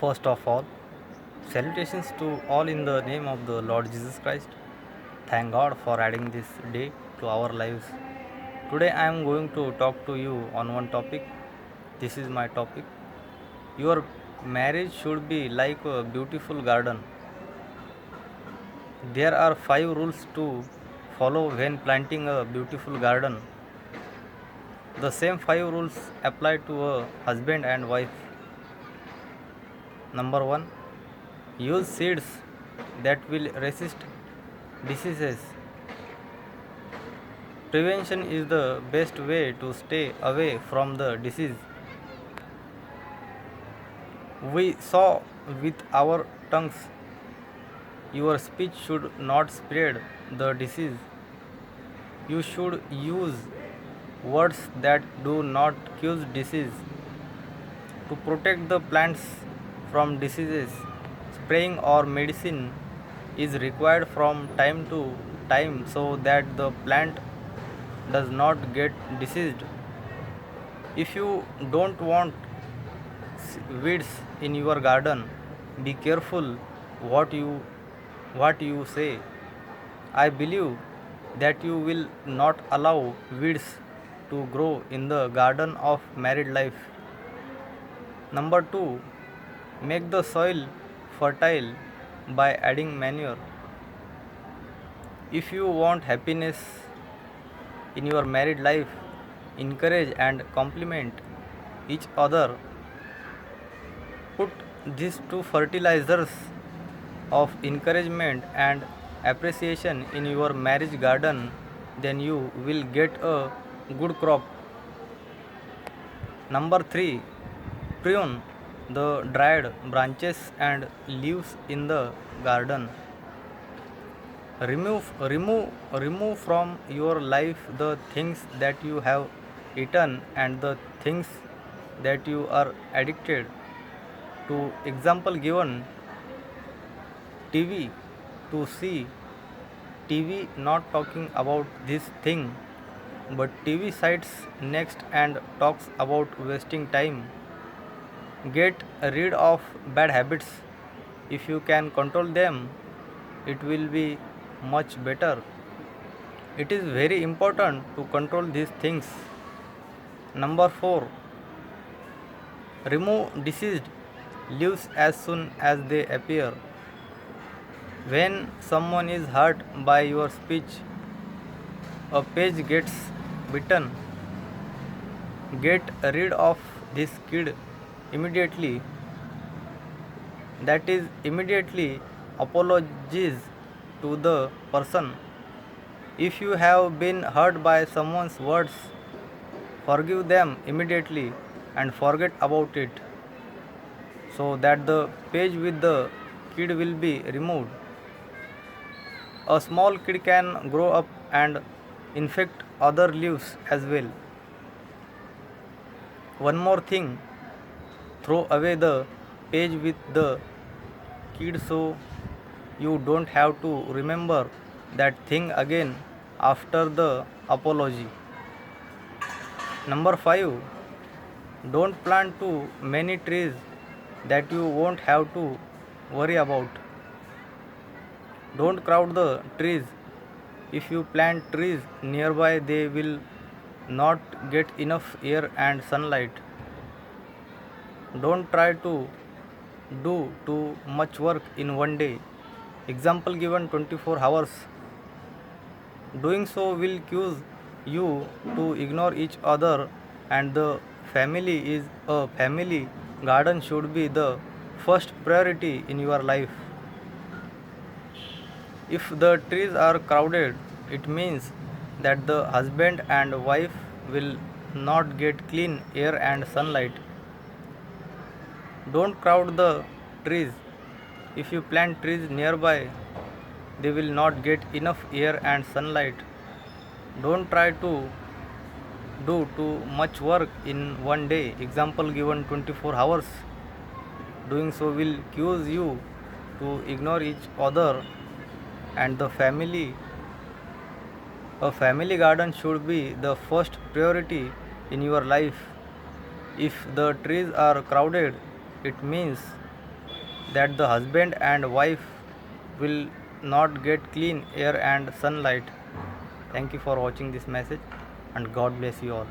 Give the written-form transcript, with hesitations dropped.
First of all, salutations to all in the name of the Lord Jesus Christ. Thank God for adding this day to our lives. Today I am going to talk to you on one topic. This is my topic. Your marriage should be like a beautiful garden. There are 5 rules to follow when planting a beautiful garden. The same 5 rules apply to a husband and wife. Number 1, use seeds that will resist diseases. Prevention is the best way to stay away from the disease. We saw with our tongues. Your speech should not spread the disease. You should use words that do not cause disease. To protect the plants from diseases, spraying or medicine is required from time to time so that the plant does not get diseased. If you don't want weeds in your garden, be careful what you say. I believe that you will not allow weeds to grow in the garden of married life. Number 2, make the soil fertile by adding manure. If you want happiness in your married life, encourage and compliment each other. Put these two fertilizers of encouragement and appreciation in your marriage garden, then you will get a good crop. Number 3, prune the dried branches and leaves in the garden. Remove from your life the things that you have eaten and the things that you are addicted to. Example given, TV, to see TV, not talking about this thing, but TV sites next and talks about wasting time. Get rid of bad habits. If you can control them, it will be much better. It is very important to control these things. Number 4, remove diseased leaves as soon as they appear. When someone is hurt by your speech, a page gets bitten. Get rid of this kid immediately. That is, immediately apologize to the person. If you have been hurt by someone's words, forgive them immediately and forget about it so that the page with the kid will be removed. A small kid can grow up and infect other leaves as well. One more thing, throw away the page with the kid so you don't have to remember that thing again after the apology. Number 5, don't plant too many trees that you won't have to worry about. Don't crowd the trees. If you plant trees nearby, they will not get enough air and sunlight. Don't try to do too much work in one day. Example given, 24 hours. Doing so will cause you to ignore each other, and the family garden should be the first priority in your life. If the trees are crowded, it means that the husband and wife will not get clean air and sunlight. Don't crowd the trees. If you plant trees nearby, they will not get enough air and sunlight. Don't try to do too much work in one day. Example given, 24 hours. Doing so will cause you to ignore each other, and a family garden should be the first priority in your life. If the trees are crowded, it means that the husband and wife will not get clean air and sunlight. Thank you for watching this message, and God bless you all.